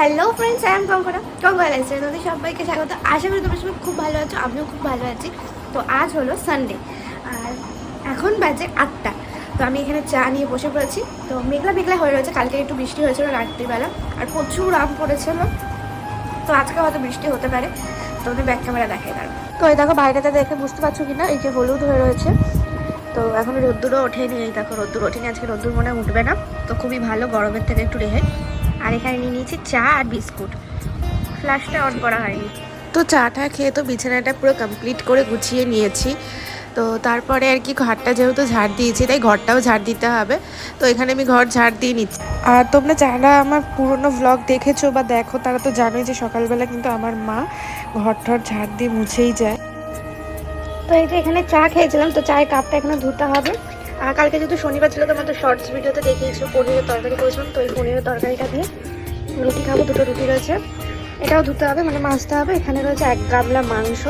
Hello friends, I am Kankana lifestyle তোমাদের সবাইকে স্বাগত। আশা করি তোমরা সবাই খুব ভালো আছো, আমিও খুব ভালো আছি। তো আজ হলো সানডে আর এখন বাজে 8টা। তো আমি এখানে চা নিয়ে বসে পড়েছি। তো মেঘলা মেঘলা হয়ে রয়েছে, কালকে একটু বৃষ্টি হয়েছিল রাত্রিবেলা আর প্রচুর আম পড়েছিল। তো আজকে হয়তো বৃষ্টি হতে পারে, তোমাদের ব্যাক ক্যামেরা দেখাই দাঁড়ো। তো এই দেখো বাইরেটা দেখে বুঝতে পারছো কিনা, এই যে হলুদ হয়ে রয়েছে। তো এখন রোদ্দুরও ওঠেনি, এই দেখো রোদ্দুর ওঠেনি, আজকে রোদ্দুর মনে উঠবে না। তো খুবই ভালো, গরমের থেকে একটু রেহাই। আর এখানে নিয়ে নিয়েছি চা আর বিস্কুট, ফ্ল্যাশটা অন করা হয়নি। তো চাটা খেয়ে তো বিছানাটা পুরো কমপ্লিট করে গুছিয়ে নিয়েছি। তো তারপরে আর কি ঘরটা যেহেতু ঝাড় দিয়েছি, তাই ঘরটাও ঝাড় দিতে হবে। তো এখানে আমি ঘর ঝাড় দিয়ে নিচ্ছি। আর তোমরা যারা আমার পুরনো ভ্লগ দেখেছো বা দেখো তারা তো জানোই যে সকালবেলা কিন্তু আমার মা ঘর টর ঝাড় দিয়ে মুছেই যায়। তো এই যে এখানে চা খেয়েছিলাম, তো চায়ের কাপটা এখানে ধুতে হবে। আর কালকে যেহেতু শনিবার ছিল, তোমার তো শর্টস ভিডিওতে দেখিয়েছো পনিরের তরকারি করেছিলাম। তো এই পনিরের তরকারিটা দিয়ে রুটি খাবো, দুটো রুটি রয়েছে, এটাও ধুতে হবে, মানে মাজতে হবে। এখানে রয়েছে 1 গামলা মাংস,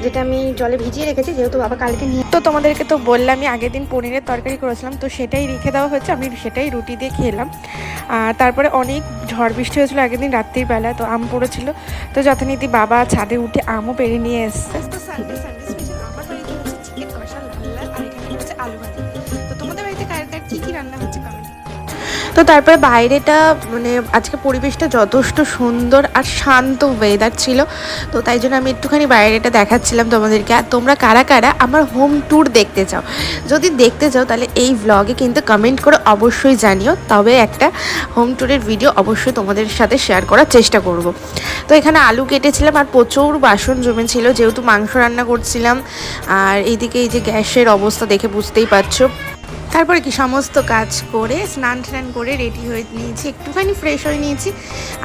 যেটা আমি জলে ভিজিয়ে রেখেছি যেহেতু বাবা কালকে নিয়ে। তো তোমাদেরকে তো বললাম আমি আগের দিন পনিরের তরকারি করেছিলাম, তো সেটাই রেখে দেওয়া হয়েছে, আমি সেটাই রুটি দিয়ে খেলাম। আর তারপরে অনেক ঝড় বৃষ্টি হয়েছিল আগের দিন রাত্রির বেলা, তো আম পড়েছিল। তো যথারীতি বাবা ছাদে উঠে আমও পেরে নিয়ে এসছে। তো তারপরে বাইরেটা মানে আজকে পরিবেশটা যথেষ্ট সুন্দর আর শান্ত ওয়েদার ছিল। তো তাই জন্য আমি একটুখানি বাইরেটা দেখাচ্ছিলাম তোমাদেরকে। আর তোমরা কারা কারা আমার হোম ট্যুর দেখতে চাও, যদি দেখতে চাও তাহলে এই ভ্লগে কিন্তু কমেন্ট করে অবশ্যই জানিও, তবে একটা হোম ট্যুরের ভিডিও অবশ্যই তোমাদের সাথে শেয়ার করার চেষ্টা করব। তো এখানে আলু কেটেছিলাম আর প্রচুর বাসন জমেছিল যেহেতু মাংস রান্না করছিলাম। আর এইদিকে এই যে গ্যাসের অবস্থা দেখে বুঝতেই পারছো। তারপরে কি সমস্ত কাজ করে স্নান টান করে রেডি হয়ে নিয়েছি, একটুখানি ফ্রেশ হয়ে নিয়েছি।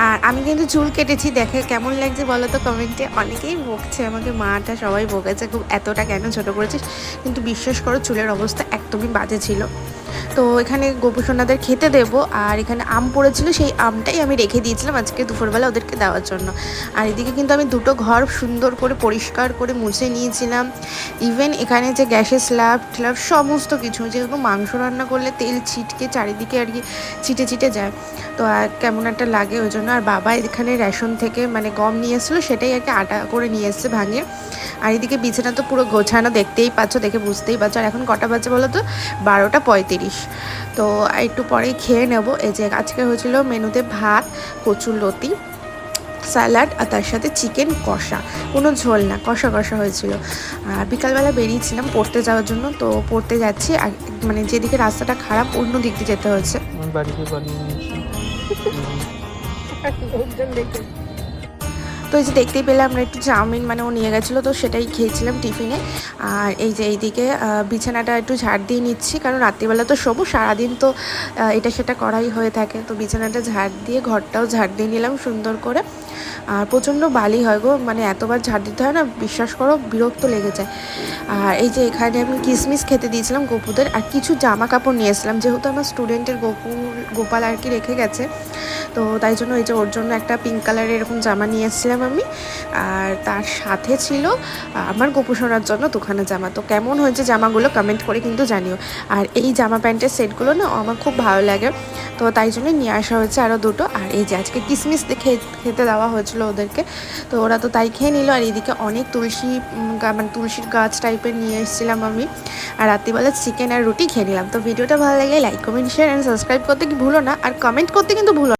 আর আমি কিন্তু চুল কেটেছি, দেখে কেমন লাগছে বলো তো কমেন্টে। অনেকেই বকছে আমাকে, মাটা সবাই বকেছে খুব, এতটা কেন ছোটো করেছিস। কিন্তু বিশ্বাস করো চুলের অবস্থা একদমই বাজে ছিল। তো এখানে গোপুসোনাদের খেতে দেবো। আর এখানে আম পড়েছিল, সেই আমটাই আমি রেখে দিয়েছিলাম আজকে দুপুরবেলা ওদেরকে দেওয়ার জন্য। আর এদিকে কিন্তু আমি দুটো ঘর সুন্দর করে পরিষ্কার করে মুছে নিয়েছিলাম। ইভেন এখানে যে গ্যাসের স্ল্যাব ট্ল্যাব সমস্ত কিছু, যেহেতু মাংস রান্না করলে তেল ছিটকে চারিদিকে আর কি ছিটে ছিটে যায়, তো কেমন একটা লাগে ওই জন্য। আর বাবা এখানে রেশন থেকে মানে গম নিয়ে এসেছিলো, সেটাই আর কি আটা করে নিয়ে এসছে ভাঙিয়ে। আর এদিকে বিছানা তো পুরো গোছানো, দেখতেই পাচ্ছ, দেখে বুঝতেই পারছো। আর এখন কটা বাজে বলো তো, 12:35। তো একটু পরেই খেয়ে নেব। এই যে আজকে হয়েছিল মেনুতে ভাত, কচুরলতি, স্যালাড আর তার সাথে চিকেন কষা, কোনো ঝোল না, কষা কষা হয়েছিল। আর বিকালবেলা বেরিয়েছিলাম পড়তে যাওয়ার জন্য, তো পড়তে যাচ্ছি মানে যেদিকে রাস্তাটা খারাপ অন্য দিক দিয়ে যেতে হচ্ছে। তো এই যে দেখতেই পেলে আমরা একটু চাউমিন মানে ও নিয়ে গেছিলো, তো সেটাই খেয়েছিলাম টিফিনে। আর এই যে এইদিকে বিছানাটা একটু ঝাড় দিয়ে নিচ্ছি, কারণ রাত্রিবেলা তো শোবো, সারাদিন তো এটা সেটা করাই হয়ে থাকে। তো বিছানাটা ঝাড় দিয়ে ঘরটাও ঝাড় দিয়ে নিলাম সুন্দর করে। আর প্রচণ্ড বালি হয় গো, মানে এতবার ঝাড় দিতে হয় না, বিশ্বাস করো বিরক্ত লেগে যায়। আর এই যে এখানে আমি কিশমিশ খেতে দিয়েছিলাম গপুদের। আর কিছু জামা কাপড় নিয়ে এসেছিলাম, যেহেতু আমার স্টুডেন্টের গোপাল আর কি রেখে গেছে, তো তাই জন্য এই যে ওর জন্য একটা পিঙ্ক কালারের এরকম জামা নিয়ে এসেছিলাম আমি। আর তার সাথে ছিল আমার গোপুসোনার জন্য দুখানা জামা। তো কেমন হয়েছে জামাগুলো কমেন্ট করে কিন্তু জানিও। আর এই জামা প্যান্টের সেটগুলো না আমার খুব ভালো লাগে, তো তাই জন্য নিয়ে আসা হয়েছে আরও দুটো। আর এই যে আজকে কিশমিশ খেতে দেওয়া হয়েছিল ওদেরকে, তো ওরা তো তাই খেয়ে নিল। আর এইদিকে অনেক মানে তুলসীর গাছ টাইপের নিয়ে এসেছিলাম আমি। আর রাত্রিবেলা চিকেন আর রুটি খেয়ে নিলাম। তো ভিডিওটা ভালো লাগলে like comment share and subscribe করতে কি ভুলো না, আর কমেন্ট করতে কিন্তু ভুলো না।